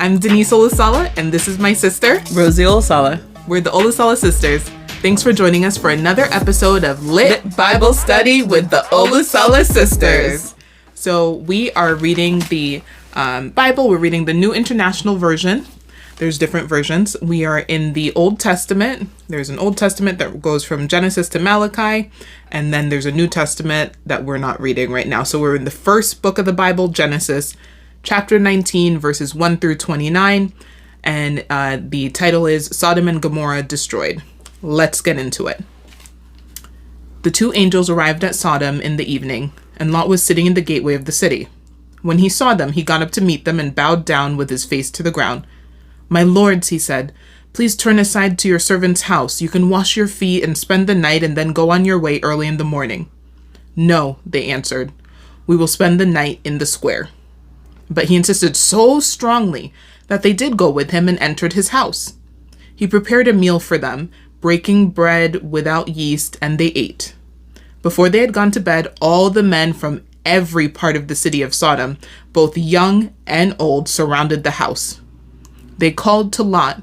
I'm Denise Olusala, and this is my sister, Rosie Olusala. We're the Olusala sisters. Thanks for joining us for another episode of Lit Bible Study with the Olusala sisters. So we are reading the Bible. We're reading the New International Version. There's different versions. We are in the Old Testament. There's an Old Testament that goes from Genesis to Malachi, and then there's a New Testament that we're not reading right now. So we're in the first book of the Bible, Genesis, chapter 19, verses 1 through 29, and the title is Sodom and Gomorrah Destroyed. Let's get into it. The two angels arrived at Sodom in the evening, and Lot was sitting in the gateway of the city. When he saw them, he got up to meet them and bowed down with his face to the ground. "My lords," he said, "please turn aside to your servant's house. You can wash your feet and spend the night and then go on your way early in the morning." "No," they answered, "we will spend the night in the square." But he insisted so strongly that they did go with him and entered his house. He prepared a meal for them, breaking bread without yeast, and they ate. Before they had gone to bed, all the men from every part of the city of Sodom, both young and old, surrounded the house. They called to Lot,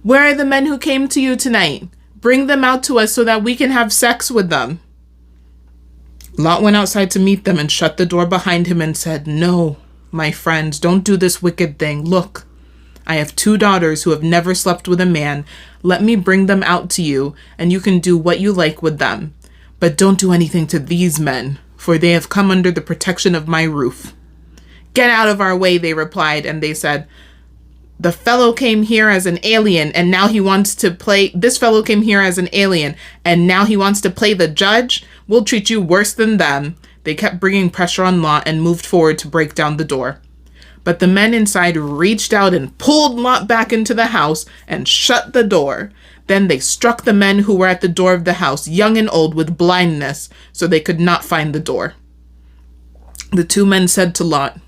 "Where are the men who came to you tonight? Bring them out to us so that we can have sex with them." Lot went outside to meet them and shut the door behind him and said, "No, my friends, don't do this wicked thing. Look, I have 2 daughters who have never slept with a man. Let me bring them out to you, and you can do what you like with them. But don't do anything to these men, for they have come under the protection of my roof." "Get out of our way," they replied, and they said, This fellow came here as an alien, and now he wants to play the judge. We'll treat you worse than them." They kept bringing pressure on Lot and moved forward to break down the door. But the men inside reached out and pulled Lot back into the house and shut the door. Then they struck the men who were at the door of the house, young and old, with blindness, so they could not find the door. The 2 men said to Lot,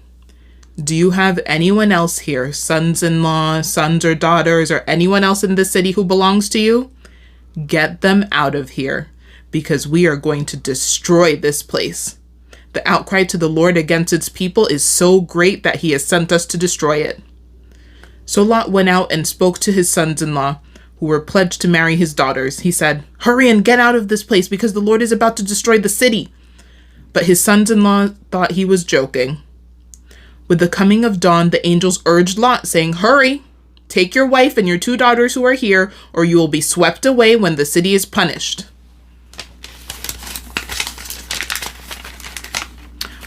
"Do you have anyone else here, sons-in-law, sons or daughters, or anyone else in the city who belongs to you? Get them out of here, because we are going to destroy this place. The outcry to the Lord against its people is so great that he has sent us to destroy it." So Lot went out and spoke to his sons-in-law, who were pledged to marry his daughters. He said, "Hurry and get out of this place, because the Lord is about to destroy the city." But his sons-in-law thought he was joking. With the coming of dawn, the angels urged Lot, saying, "Hurry, take your wife and your 2 daughters who are here, or you will be swept away when the city is punished."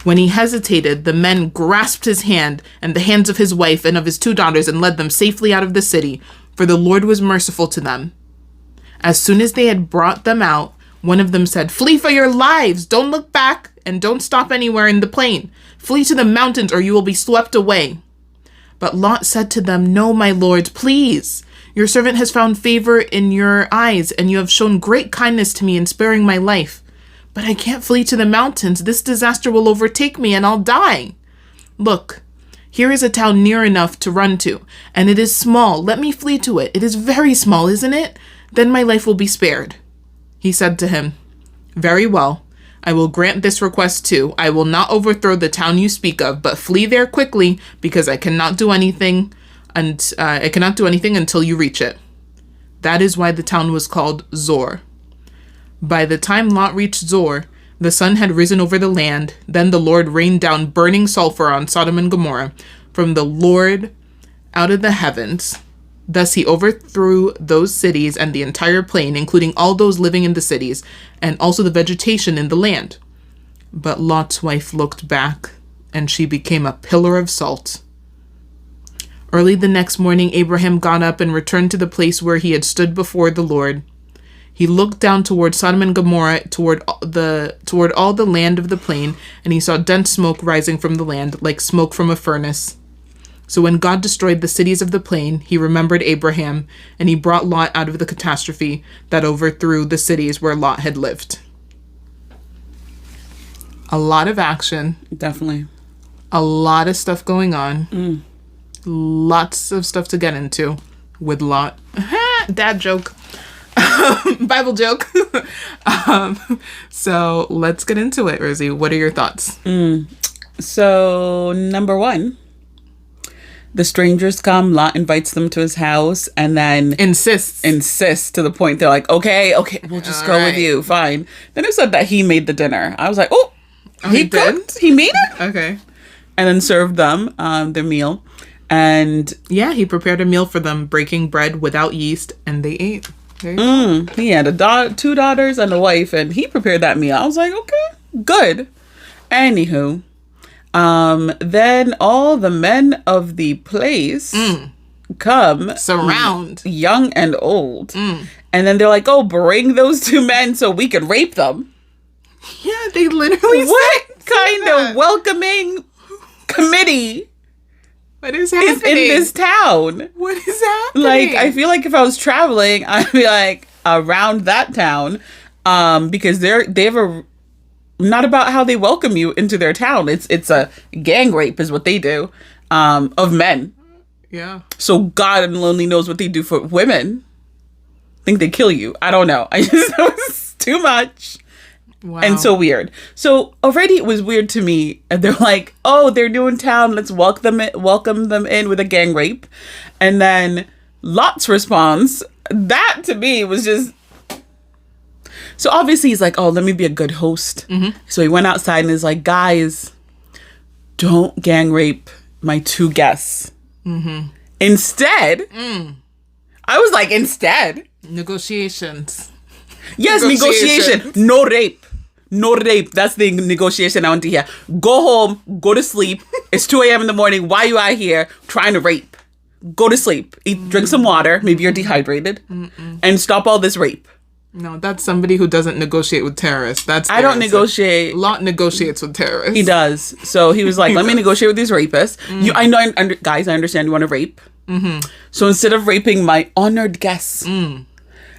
When he hesitated, the men grasped his hand and the hands of his wife and of his 2 daughters and led them safely out of the city, for the Lord was merciful to them. As soon as they had brought them out, one of them said, "Flee for your lives! Don't look back and don't stop anywhere in the plain. Flee to the mountains or you will be swept away." But Lot said to them, "No, my lords, please. Your servant has found favor in your eyes, and you have shown great kindness to me in sparing my life. But I can't flee to the mountains. This disaster will overtake me and I'll die. Look, here is a town near enough to run to, and it is small. Let me flee to it. It is very small, isn't it? Then my life will be spared." He said to him, "Very well. I will grant this request too. I will not overthrow the town you speak of, but flee there quickly, because I cannot do anything until you reach it." That is why the town was called Zor. By the time Lot reached Zor, the sun had risen over the land. Then the Lord rained down burning sulfur on Sodom and Gomorrah from the Lord out of the heavens. Thus he overthrew those cities and the entire plain, including all those living in the cities, and also the vegetation in the land. But Lot's wife looked back, and she became a pillar of salt. Early the next morning, Abraham got up and returned to the place where he had stood before the Lord. He looked down toward Sodom and Gomorrah, toward all the land of the plain, and he saw dense smoke rising from the land, like smoke from a furnace. So when God destroyed the cities of the plain, he remembered Abraham, and he brought Lot out of the catastrophe that overthrew the cities where Lot had lived. A lot of action. Definitely. A lot of stuff going on. Lots of stuff to get into with Lot. Dad joke. Bible joke. So let's get into it, Rosie. What are your thoughts? So, number one, The strangers come, Lot invites them to his house, and then Insists to the point they're like, okay, we'll just go with you, fine. Then it said that he made the dinner. I was like, he cooked? He made it? Okay. And then served them their meal. And yeah, he prepared a meal for them, breaking bread without yeast, and they ate. He had 2 daughters and a wife, and he prepared that meal. I was like, okay, good. Anywho, then all the men of the place come, surround, young and old, and then they're like, "Oh, bring those 2 men so we can rape them." Yeah, they literally. What kind of welcoming committee? What is happening is in this town? What is happening? Like, I feel like if I was traveling, I'd be like around that town, because they have a. Not about how they welcome you into their town. It's a gang rape is what they do, of men. Yeah. So God only knows what they do for women. I think they kill you. I don't know. I just it was too much. Wow. And so weird. So already it was weird to me. And they're like, oh, they're new in town. Let's welcome them in with a gang rape. And then Lot's response, that to me was just. So obviously he's like, oh, let me be a good host. Mm-hmm. So he went outside and is like, guys, don't gang rape my 2 guests. Mm-hmm. Instead, I was like, instead. Negotiations. Yes, negotiation. No rape. No rape. That's the negotiation I want to hear. Go home. Go to sleep. It's 2 a.m. in the morning. Why are you out here trying to rape? Go to sleep. Drink some water. Maybe you're dehydrated. And stop all this rape. No, that's somebody who doesn't negotiate with terrorists. I don't negotiate. Lot negotiates with terrorists. He does. So he was like, let me negotiate with these rapists. I know, guys, I understand you want to rape. Mm-hmm. So instead of raping my honored guests,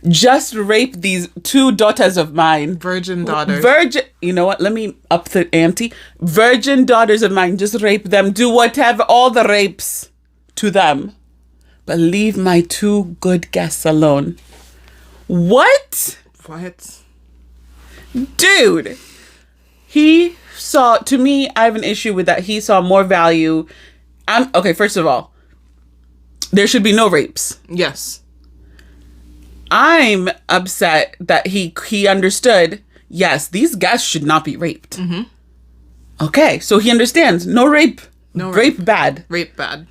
just rape these 2 daughters of mine. Virgin daughters. You know what? Let me up the ante. Virgin daughters of mine. Just rape them. Do whatever. All the rapes to them. But leave my 2 good guests alone. What? Dude. He saw, to me, I have an issue with that. He saw more value. Okay, first of all, there should be no rapes. Yes. I'm upset that he understood, yes, these guests should not be raped. Mm-hmm. Okay, so he understands. No rape. No rape bad. Rape bad.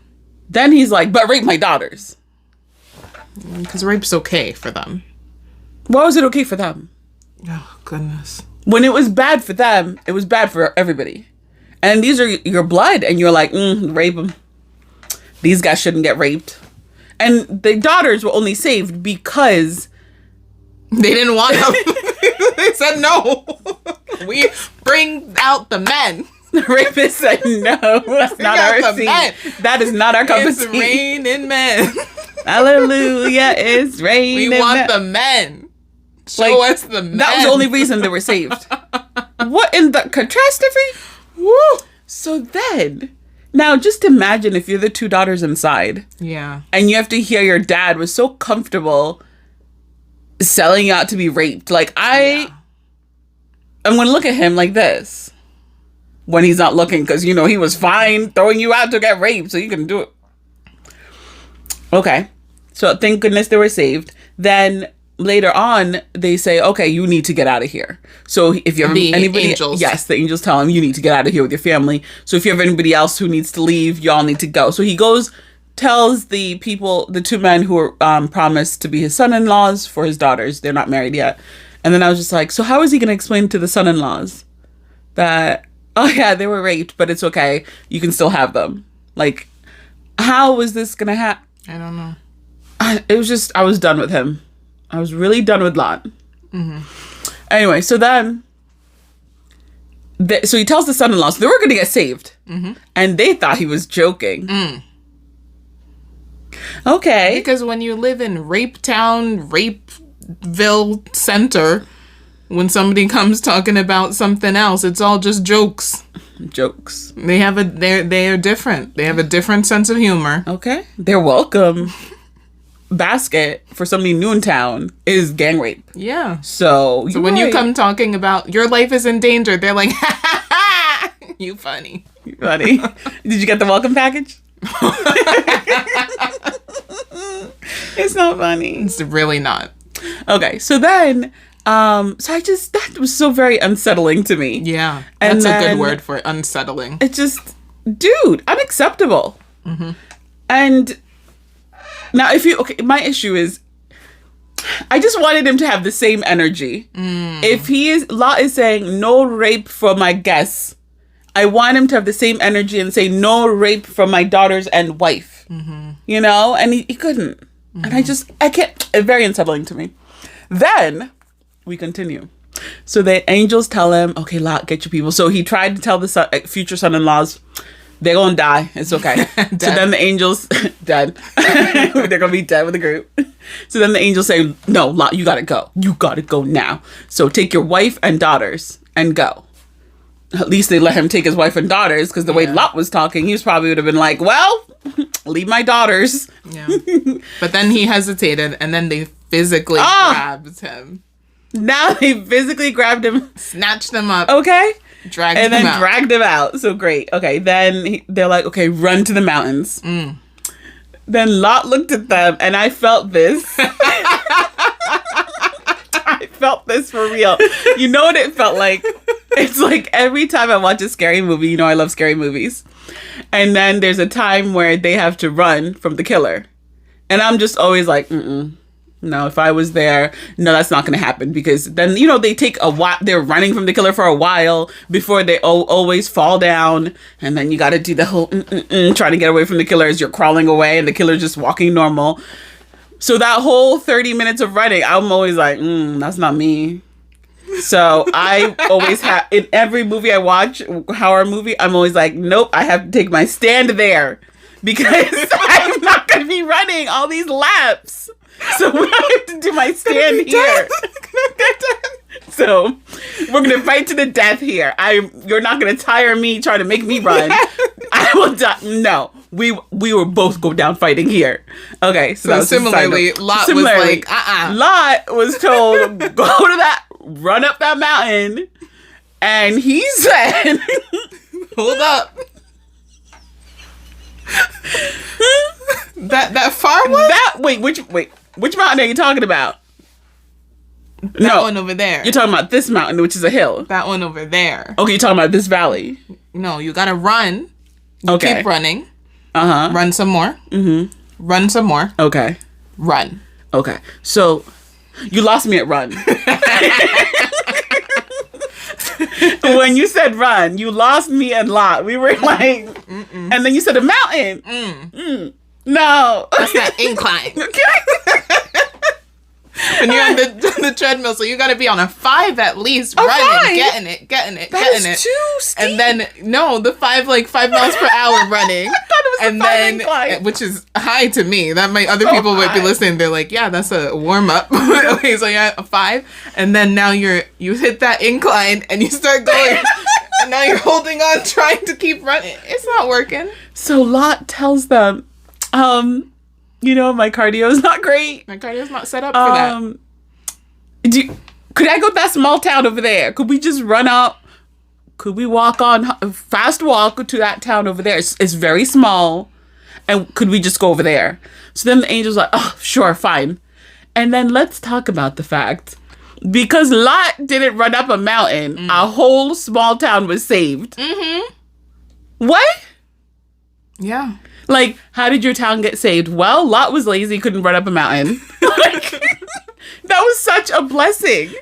Then he's like, but rape my daughters. Because rape's okay for them. Why was it okay for them? Oh, goodness. When it was bad for them, it was bad for everybody. And these are your blood, and you're like, rape them. These guys shouldn't get raped. And the daughters were only saved because... they didn't want them. They said no. We bring out the men. The rapist said no. That's not our scene. That is not our cup of tea. It's raining men. Hallelujah, it's raining. We want the men. Show us the men. That was the only reason they were saved. What in the catastrophe? Woo! So then, now just imagine if you're the 2 daughters inside. Yeah. And you have to hear your dad was so comfortable selling you out to be raped. Like, I'm going to look at him like this when he's not looking, because, you know, he was fine throwing you out to get raped, so you can do it. Okay. So thank goodness they were saved. Then later on, they say, okay, you need to get out of here. So if you have anybody... angels. Yes, the angels tell him, you need to get out of here with your family. So if you have anybody else who needs to leave, y'all need to go. So he goes, tells the people, the 2 men who are promised to be his son-in-laws for his daughters. They're not married yet. And then I was just like, so how is he going to explain to the son-in-laws that, oh yeah, they were raped, but it's okay. You can still have them. Like, how is this going to happen? I don't know. It was just, I was done with him. I was really done with Lot. Mm-hmm. Anyway, so then, so he tells the son-in-law, so they were going to get saved. Mm-hmm. And they thought he was joking. Okay. Because when you live in Rape Town, Rapeville Center, when somebody comes talking about something else, it's all just jokes. Jokes. They're different. They have a different sense of humor. Okay. They're welcome. Basket for somebody new in town is gang rape. Yeah. So when you come talking about your life is in danger, they're like, ha ha ha, you funny. You funny. Did you get the welcome package? It's not funny. It's really not. Okay, so then, that was so very unsettling to me. Yeah, And that's a then good word for it, unsettling. It just, dude, unacceptable. And now my issue is, I just wanted him to have the same energy. If Lot is saying no rape for my guests, I want him to have the same energy and say no rape from my daughters and wife. You know, and he couldn't. And I can't. It's very unsettling to me. Then we continue. So the angels tell him, okay, Lot, get your people. So he tried to tell the future son-in-laws, they're gonna die. It's okay. So then the angels dead. They're gonna be dead with the group. So then the angels say, no, Lot, you gotta go. You gotta go now. So take your wife and daughters and go. At least they let him take his wife and daughters, because the way Lot was talking, he probably would have been like, well, leave my daughters. Yeah. But then he hesitated, and then they physically grabbed him. Now they physically grabbed him. Snatched him up. Okay. Dragged him out. Dragged him out. So great. Okay. Then they're like, okay, run to the mountains. Then Lot looked at them, and I felt this. I felt this for real. You know what it felt like? It's like every time I watch a scary movie, you know I love scary movies. And then there's a time where they have to run from the killer. And I'm just always like, no, if I was there, no, that's not going to happen. Because then, you know, they take a while. They're running from the killer for a while before they always fall down. And then you got to do the whole trying to get away from the killer as you're crawling away and the killer's just walking normal. So that whole 30 minutes of running, I'm always like, that's not me. So I always have, in every movie I watch, horror movie, I'm always like, nope, I have to take my stand there because I'm not going to be running all these laps. So I have to do my stand here. So we're going to fight to the death here. You're not going to tire me trying to make me run. I will die. No, we will both go down fighting here. Okay. So similarly, Lot was like, Lot was told, go to run up that mountain. And he said, hold up. that far one? Which mountain are you talking about? That one over there. You're talking about this mountain, which is a hill. That one over there. Okay, you're talking about this valley. No, you gotta run. Okay. Keep running. Run some more. Run some more. Okay. Run. Okay. So, you lost me at run. When you said run, you lost me and Lot. We were like, and then you said a mountain. No. That's that incline. When you're on the treadmill, so you got to be on a 5 at least, running, getting it. That's too steep. And then the 5 miles per hour running. I thought it was and a 5 then incline. Which is high to me. That might other people might be listening. They're like, yeah, that's a warm up. Okay, so you're at a 5, and then now you hit that incline and you start going, and now you're holding on, trying to keep running. It's not working. So Lot tells them, my cardio is not great. My cardio's not set up for that. Could I go to that small town over there? Could we just run up? Could we walk on fast walk to that town over there? It's very small. And could we just go over there? So then the angel's like, oh, sure, fine. And then let's talk about the fact, because Lot didn't run up a mountain, a whole small town was saved. What? Yeah. Like, how did your town get saved? Well, Lot was lazy, couldn't run up a mountain. That was such a blessing.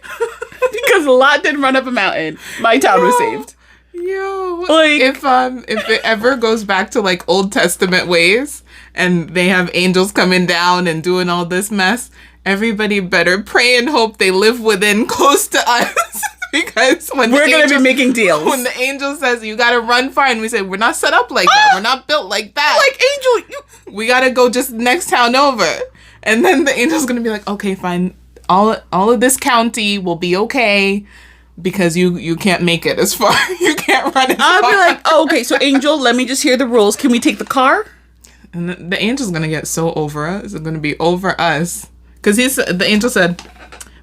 Because Lot didn't run up a mountain. My town was saved. Yo. If it ever goes back to Old Testament ways and they have angels coming down and doing all this mess, everybody better pray and hope they live close to us. Because when we're going to be making deals. When the angel says you got to run far, and we say we're not set up like that. We're not built like that. Angel, we got to go just next town over. And then the angel's going to be like, okay, fine. All of this county will be okay because you can't make it as far. You can't run as far. I'll be like, oh, okay, so angel, let me just hear the rules. Can we take the car? And the angel's going to get so over us. It's going to be over us. Because the angel said,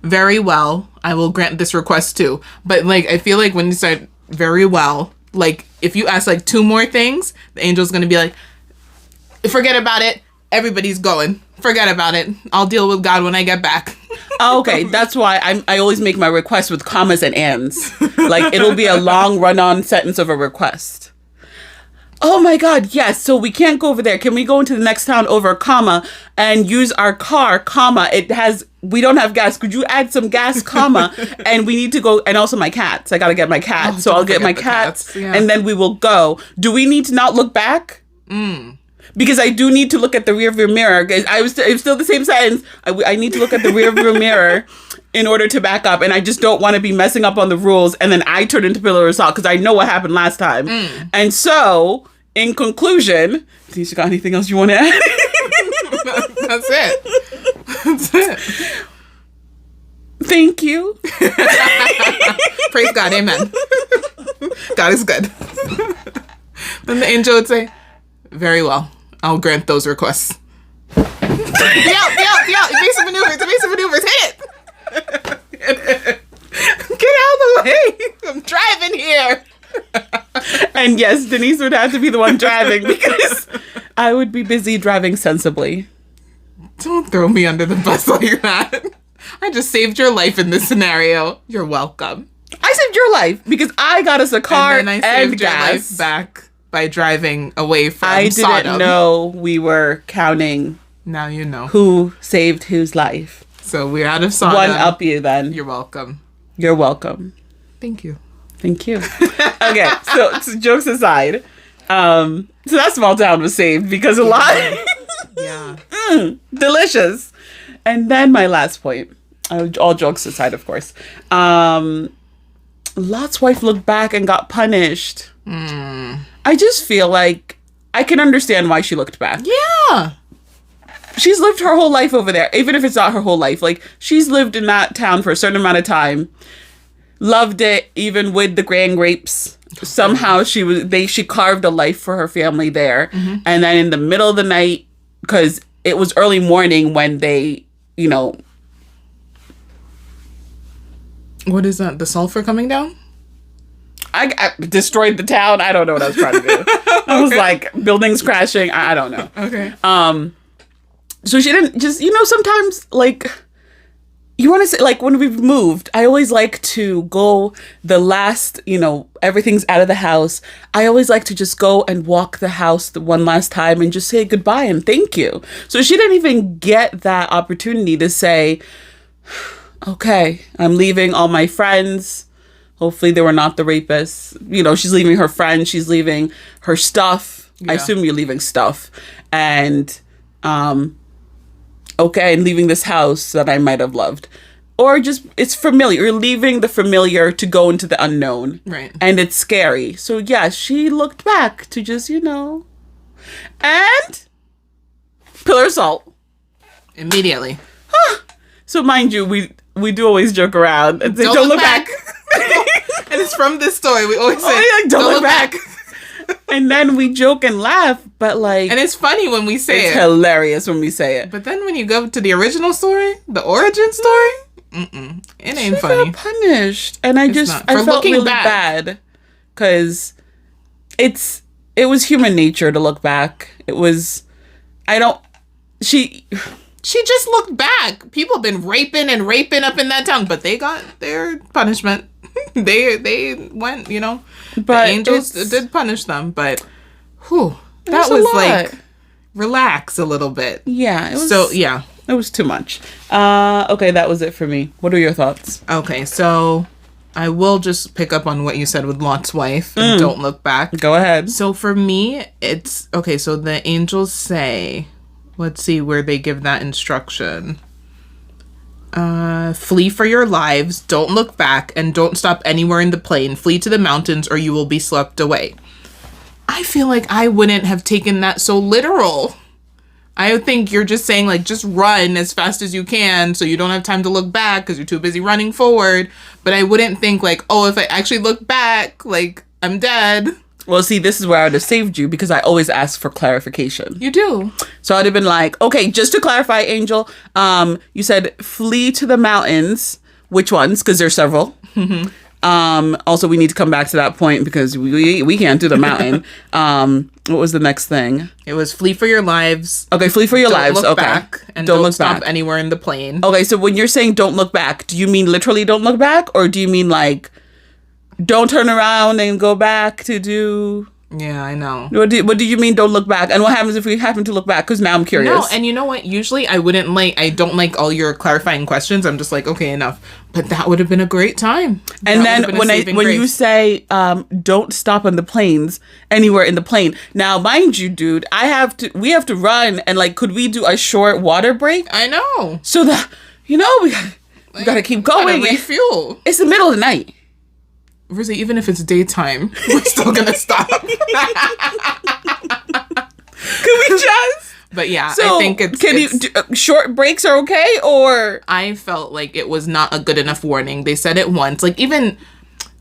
very well, I will grant this request too. But I feel like when you start very well, if you ask 2 more things, the angel's gonna be like, forget about it. Everybody's going. Forget about it. I'll deal with God when I get back. Oh, okay, that's why I always make my requests with commas and ands. Like, it'll be a long run-on sentence of a request. Oh my God, yes. So we can't go over there. Can we go into the next town over, comma, and use our car, comma? We don't have gas. Could you add some gas, comma? And we need to go, and also my cats. I got to get my cat. So I'll get my cats, yeah. And then we will go. Do we need to not look back? Because I do need to look at the rearview mirror. It was still the same sentence. I need to look at the rearview mirror in order to back up. And I just don't want to be messing up on the rules. And then I turn into pillar of salt because I know what happened last time. And so, in conclusion, Denise, you got anything else you want to add? That's it. That's it. Thank you. Praise God. Amen. God is good. Then the angel would say, very well. I'll grant those requests. Be out. Evasive maneuvers. Hit it. Get out of the way. I'm driving here. And yes, Denise would have to be the one driving because I would be busy driving sensibly. Don't throw me under the bus like that. I just saved your life in this scenario. You're welcome. I saved your life because I got us a car and, then I saved gas. Your life back by driving away from I didn't Sodom. know we were counting. Now you know. Who saved whose life. So we're out of Sodom. One up you then. You're welcome. You're welcome. Thank you. Thank you. Okay, so jokes aside, so that small town was saved because of lot. Yeah. Delicious. And then my last point, all jokes aside, of course. Lot's wife looked back and got punished. I just feel like I can understand why she looked back. Yeah. She's lived her whole life over there, even if it's not her whole life. Like, she's lived in that town for a certain amount of time. Loved it, even with the grand grapes. Somehow she carved a life for her family there. And then in the middle of the night, because it was early morning when they, What is that? The sulfur coming down? I destroyed the town. I don't know what I was trying to do. I was like, buildings crashing. I don't know. Okay. So she didn't just, sometimes, like, you want to say, like, when we've moved, I always like to go the last, everything's out of the house. I always like to just go and walk the house the one last time and just say goodbye and thank you. So she didn't even get that opportunity to say, okay, I'm leaving all my friends. Hopefully they were not the rapists. She's leaving her friends. She's leaving her stuff. Yeah. I assume you're leaving stuff. And, okay, and leaving this house that I might have loved. Or just, it's familiar. You're leaving the familiar to go into the unknown. Right. And it's scary. So, yeah, she looked back to just, and pillar of salt. Immediately. So, mind you, we do always joke around and say, don't look back. And it's from this story. We always say, don't look back. And then we joke and laugh, but like... And it's funny when we say it. It's hilarious when we say it. But then when you go to the original story, the origin story, it ain't funny. She got punished. And I felt really bad. Because it was human nature to look back. It was... She just looked back. People have been raping up in that town, but they got their punishment. They went, But the angels did punish them, but that was like, relax a little bit. Yeah. It was too much. Okay, that was it for me. What are your thoughts? Okay, so I will just pick up on what you said with Lot's wife and don't look back. Go ahead. So for me, it's okay. So the angels say, let's see where they give that instruction. Flee for your lives, don't look back, and don't stop anywhere in the plain. Flee to the mountains or you will be swept away. I feel like I wouldn't have taken that so literal. I think you're just saying, like, just run as fast as you can so you don't have time to look back because you're too busy running forward. But I wouldn't think, like, oh, if I actually look back, like, I'm dead. Well, see, this is where I would have saved you because I always ask for clarification. You do. So I'd have been like, okay, just to clarify, Angel, you said flee to the mountains. Which ones? Because there's several. Also, we need to come back to that point because we can't do the mountain. What was the next thing? It was flee for your lives. Okay, flee for your lives. Don't look Okay. back. And don't stop anywhere in the plane. Okay, so when you're saying don't look back, do you mean literally don't look back? Or do you mean like don't turn around and go back to do... Yeah, I know. What do you mean don't look back? And what happens if we happen to look back? Because now I'm curious. No, and you know what? Usually I don't like all your clarifying questions. I'm just like, okay, enough. But that would have been a great time. And then when you say don't stop on the planes, anywhere in the plane. Now, mind you, dude, we have to run and like, could we do a short water break? I know. So that, we got to keep going. Gotta refuel. It's the middle of the night. Rizzy, even if it's daytime, we're still gonna stop. Can we just? But yeah, so I think short breaks are okay, or? I felt like it was not a good enough warning. They said it once. Like, even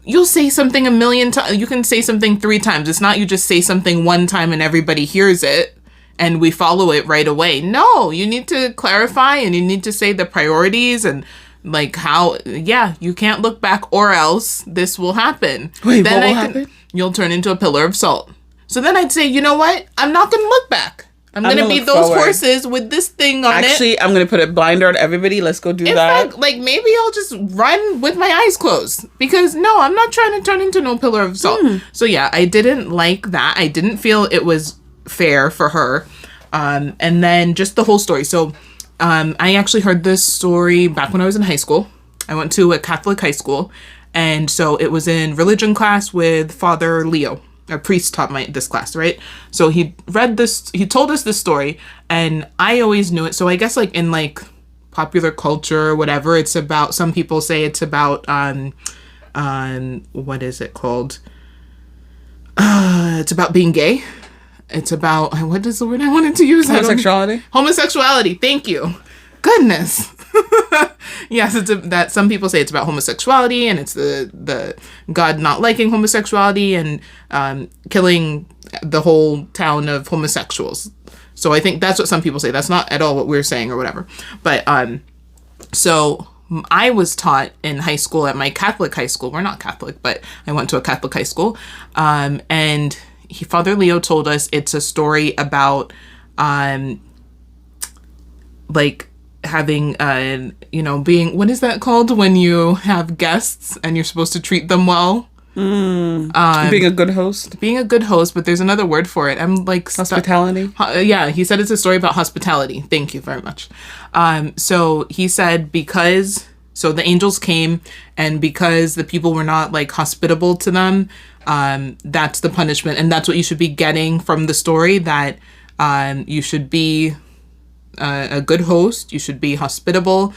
you'll say something a million times. You can say something 3 times. It's not you just say something one time and everybody hears it and we follow it right away. No, you need to clarify and you need to say the priorities and like how, you can't look back or else this will happen. Wait, then what will happen? You'll turn into a pillar of salt. So then I'd say, you know what? I'm not going to look back. I'm going to be those horses with this thing on it. Actually, I'm going to put a blinder on everybody. Let's go do that. In fact, like maybe I'll just run with my eyes closed because no, I'm not trying to turn into no pillar of salt. So yeah, I didn't like that. I didn't feel it was fair for her. And then just the whole story. So I actually heard this story back when I was in high school. I went to a Catholic high school. And so it was in religion class with Father Leo. A priest taught this class, right? So he told us this story, and I always knew it. So I guess like in like popular culture or whatever, it's about, some people say it's about, what is it called? It's about being gay. It's about, what is the word I wanted to use? Homosexuality. Thank you. Goodness. Yes, that some people say it's about homosexuality, and it's the God not liking homosexuality and killing the whole town of homosexuals. So I think that's what some people say. That's not at all what we're saying or whatever. But so I was taught in high school at my Catholic high school. We're not Catholic, but I went to a Catholic high school. And Father Leo told us it's a story about like having being, what is that called when you have guests and you're supposed to treat them well? Being a good host. But there's another word for it. I'm like hospitality. Yeah, he said it's a story about hospitality. Thank you very much. So he said so the angels came, and because the people were not like hospitable to them, that's the punishment, and that's what you should be getting from the story, that you should be a good host, you should be hospitable,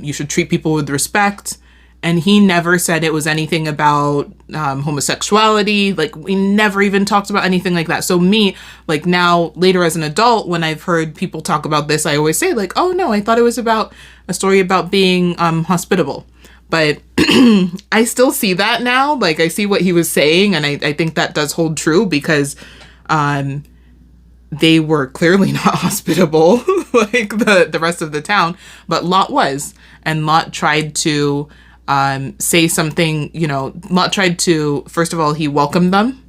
you should treat people with respect. And he never said it was anything about homosexuality. Like, we never even talked about anything like that. So me, like now, later as an adult, when I've heard people talk about this, I always say like, oh no, I thought it was about a story about being hospitable. But I still see that now. Like, I see what he was saying, and I think that does hold true, because they were clearly not hospitable like the rest of the town. But Lot was. And Lot tried to say something, Lot tried to, first of all, he welcomed them.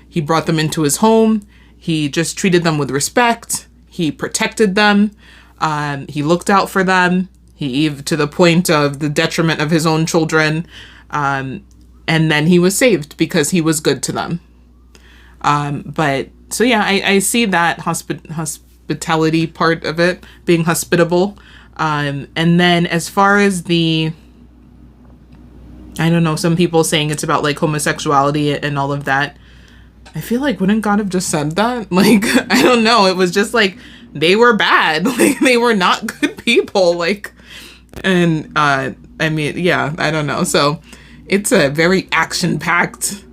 He brought them into his home. He just treated them with respect. He protected them. He looked out for them. He, to the point of the detriment of his own children. And then he was saved because he was good to them. So yeah, I see that hospitality part of it, being hospitable. And then as far as I don't know, some people saying it's about like homosexuality and all of that. I feel like, wouldn't God have just said that? Like, I don't know. It was just like, they were bad. Like, they were not good people. Like, and I mean, yeah, I don't know. So it's a very action-packed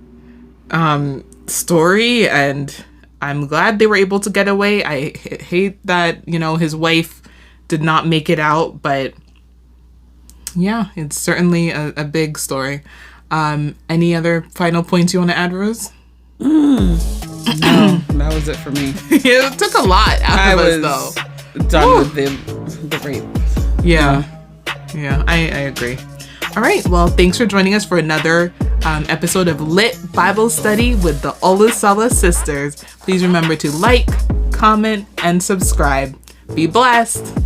story, and I'm glad they were able to get away. I hate that, his wife did not make it out, but yeah, it's certainly a big story. Any other final points you want to add, Rose? No, that was it for me. It took a lot out of us, though. Done with the rape. Yeah, I agree. All right. Well, thanks for joining us for another episode of Lit Bible Study with the Olusala Sisters. Please remember to like, comment, and subscribe. Be blessed.